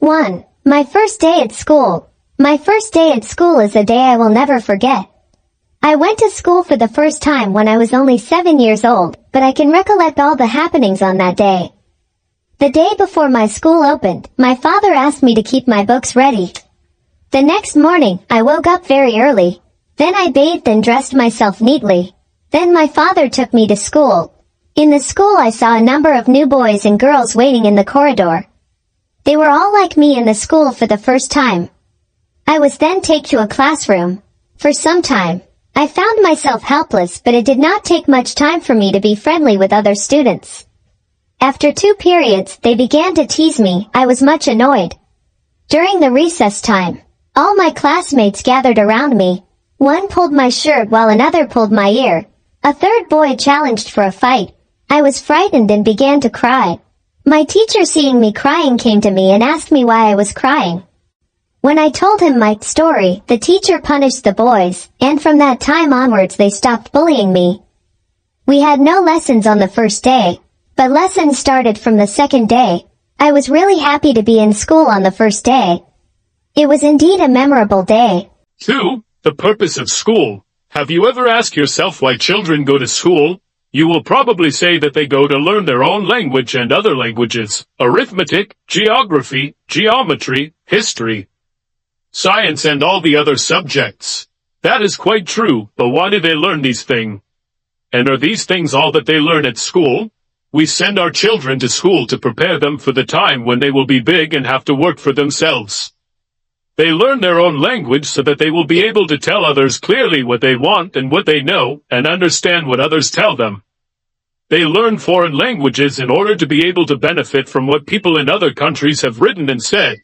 1. My first day at school. My first day at school is a day I will never forget. I went to school for the first time when I was only 7 years old, but I can recollect all the happenings on that day. The day before my school opened, my father asked me to keep my books ready. The next morning, I woke up very early. Then I bathed and dressed myself neatly. Then my father took me to school. In the school I saw a number of new boys and girls waiting in the corridor. They were all like me in the school for the first time. I was then taken to a classroom. For some time, I found myself helpless, but it did not take much time for me to be friendly with other students. After 2 periods, they began to tease me. I was much annoyed. During the recess time, all my classmates gathered around me. One pulled my shirt while another pulled my ear. A third boy challenged for a fight. I was frightened and began to cry. My teacher, seeing me crying, came to me and asked me why I was crying. When I told him my story, the teacher punished the boys, and from that time onwards they stopped bullying me. We had no lessons on the first day, but lessons started from the second day. I was really happy to be in school on the first day. It was indeed a memorable day. 2. The purpose of school. Have you ever asked yourself why children go to school? You will probably say that they go to learn their own language and other languages, arithmetic, geography, geometry, history, science, and all the other subjects. That is quite true, but why do they learn these things? And are these things all that they learn at school? We send our children to school to prepare them for the time when they will be big and have to work for themselves. They learn their own language so that they will be able to tell others clearly what they want and what they know, and understand what others tell them. They learn foreign languages in order to be able to benefit from what people in other countries have written and said,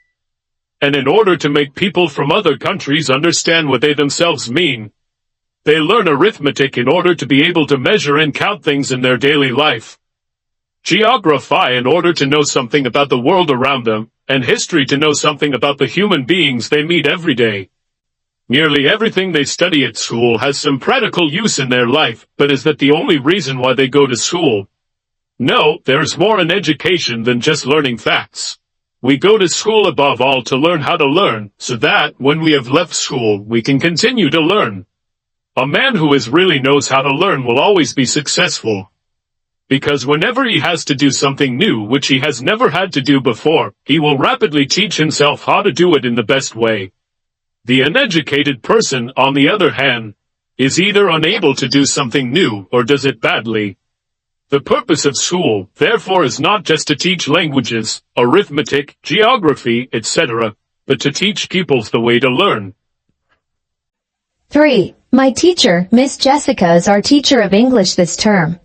and in order to make people from other countries understand what they themselves mean. They learn arithmetic in order to be able to measure and count things in their daily life, geography in order to know something about the world around them, and history to know something about the human beings they meet every day. Nearly everything they study at school has some practical use in their life, but is that the only reason why they go to school? No, there is more in education than just learning facts. We go to school above all to learn how to learn, so that, when we have left school, we can continue to learn. A man who really knows how to learn will always be successful. Because whenever he has to do something new which he has never had to do before, he will rapidly teach himself how to do it in the best way. The uneducated person, on the other hand, is either unable to do something new or does it badly. The purpose of school, therefore, is not just to teach languages, arithmetic, geography, etc., but to teach pupils the way to learn. 3. My teacher, Miss Jessica, is our teacher of English this term.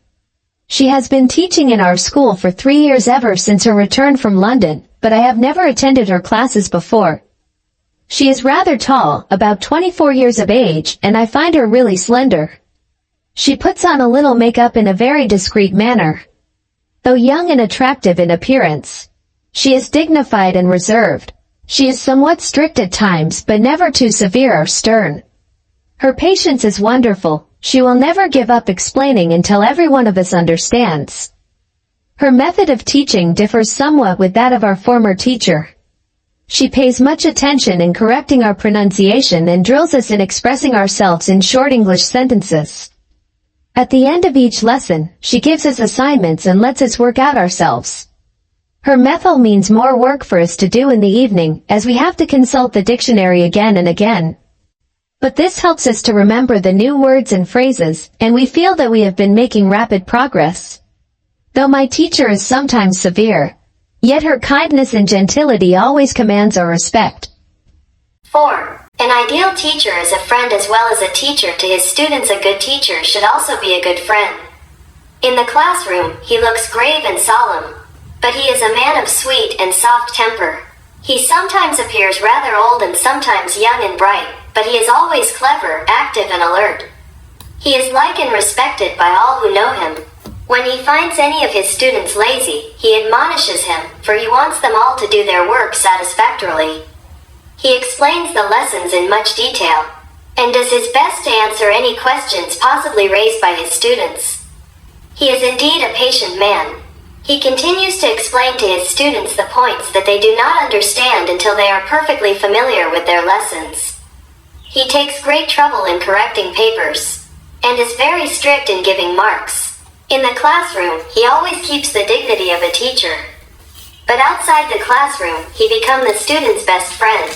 She has been teaching in our school for 3 years ever since her return from London, but I have never attended her classes before. She is rather tall, about 24 years of age, and I find her really slender. She puts on a little makeup in a very discreet manner. Though young and attractive in appearance, she is dignified and reserved. She is somewhat strict at times, but never too severe or stern. Her patience is wonderful. She will never give up explaining until every one of us understands. Her method of teaching differs somewhat with that of our former teacher. She pays much attention in correcting our pronunciation and drills us in expressing ourselves in short English sentences. At the end of each lesson, she gives us assignments and lets us work out ourselves. Her method means more work for us to do in the evening, as we have to consult the dictionary again and again. But this helps us to remember the new words and phrases, and we feel that we have been making rapid progress. Though my teacher is sometimes severe, yet her kindness and gentility always commands our respect. 4. An ideal teacher is a friend as well as a teacher to his students. A good teacher should also be a good friend. In the classroom, he looks grave and solemn, but he is a man of sweet and soft temper. He sometimes appears rather old and sometimes young and bright, but he is always clever, active, and alert. He is liked and respected by all who know him. When he finds any of his students lazy, he admonishes him, for he wants them all to do their work satisfactorily. He explains the lessons in much detail, and does his best to answer any questions possibly raised by his students. He is indeed a patient man. He continues to explain to his students the points that they do not understand until they are perfectly familiar with their lessons. He takes great trouble in correcting papers, and is very strict in giving marks. In the classroom, he always keeps the dignity of a teacher. But outside the classroom, he becomes the student's best friend.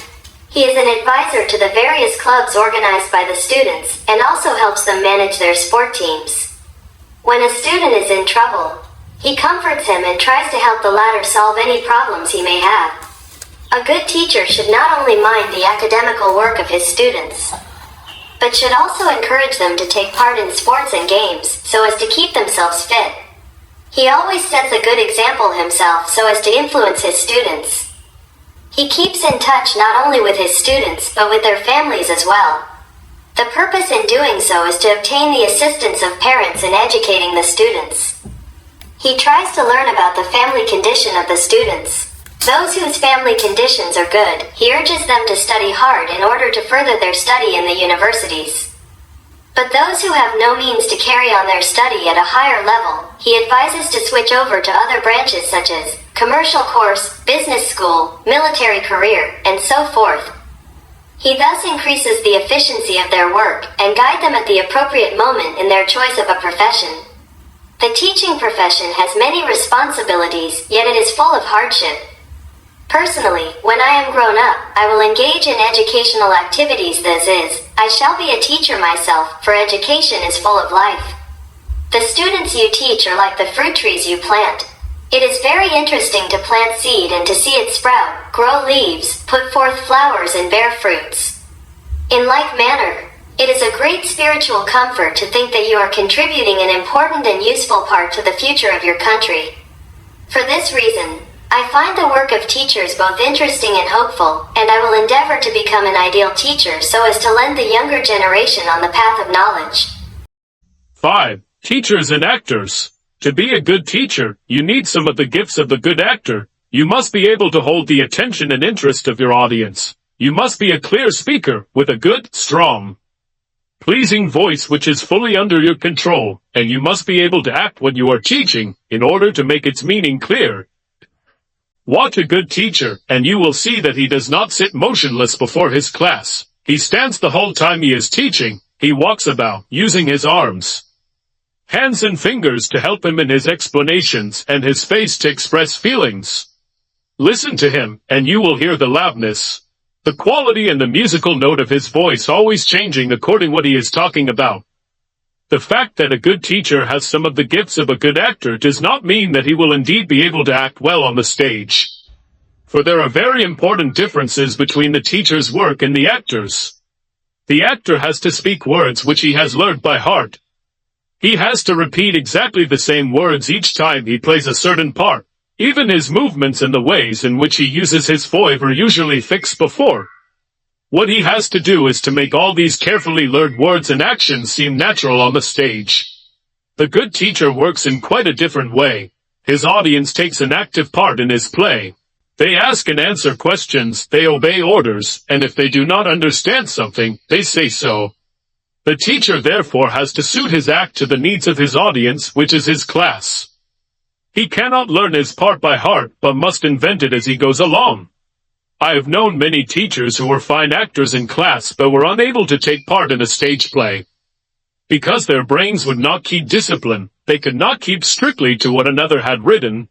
He is an advisor to the various clubs organized by the students, and also helps them manage their sport teams. When a student is in trouble, he comforts him and tries to help the latter solve any problems he may have. A good teacher should not only mind the academical work of his students, but should also encourage them to take part in sports and games, so as to keep themselves fit. He always sets a good example himself so as to influence his students. He keeps in touch not only with his students but with their families as well. The purpose in doing so is to obtain the assistance of parents in educating the students. He tries to learn about the family condition of the students. Those whose family conditions are good, he urges them to study hard in order to further their study in the universities. But those who have no means to carry on their study at a higher level, he advises to switch over to other branches such as commercial course, business school, military career, and so forth. He thus increases the efficiency of their work and guide them at the appropriate moment in their choice of a profession. The teaching profession has many responsibilities, yet it is full of hardship. Personally, when I am grown up, I will engage in educational activities. This is, I shall be a teacher myself, for education is full of life. The students you teach are like the fruit trees you plant. It is very interesting to plant seed and to see it sprout, grow leaves, put forth flowers and bear fruits. In like manner, it is a great spiritual comfort to think that you are contributing an important and useful part to the future of your country. For this reason, I find the work of teachers both interesting and hopeful, and I will endeavor to become an ideal teacher so as to lend the younger generation on the path of knowledge. 5. Teachers and actors. To be a good teacher, you need some of the gifts of a good actor. You must be able to hold the attention and interest of your audience. You must be a clear speaker with a good, strong, pleasing voice which is fully under your control, and you must be able to act what you are teaching in order to make its meaning clear. Watch a good teacher, and you will see that he does not sit motionless before his class. He stands the whole time he is teaching. He walks about, using his arms, hands and fingers to help him in his explanations, and his face to express feelings. Listen to him, and you will hear the loudness, the quality and the musical note of his voice always changing according what he is talking about. The fact that a good teacher has some of the gifts of a good actor does not mean that he will indeed be able to act well on the stage. For there are very important differences between the teacher's work and the actor's. The actor has to speak words which he has learned by heart. He has to repeat exactly the same words each time he plays a certain part. Even his movements and the ways in which he uses his voice are usually fixed before. What he has to do is to make all these carefully learned words and actions seem natural on the stage. The good teacher works in quite a different way. His audience takes an active part in his play. They ask and answer questions, they obey orders, and if they do not understand something, they say so. The teacher therefore has to suit his act to the needs of his audience, which is his class. He cannot learn his part by heart, but must invent it as he goes along. I have known many teachers who were fine actors in class but were unable to take part in a stage play. Because their brains would not keep discipline, they could not keep strictly to what another had written,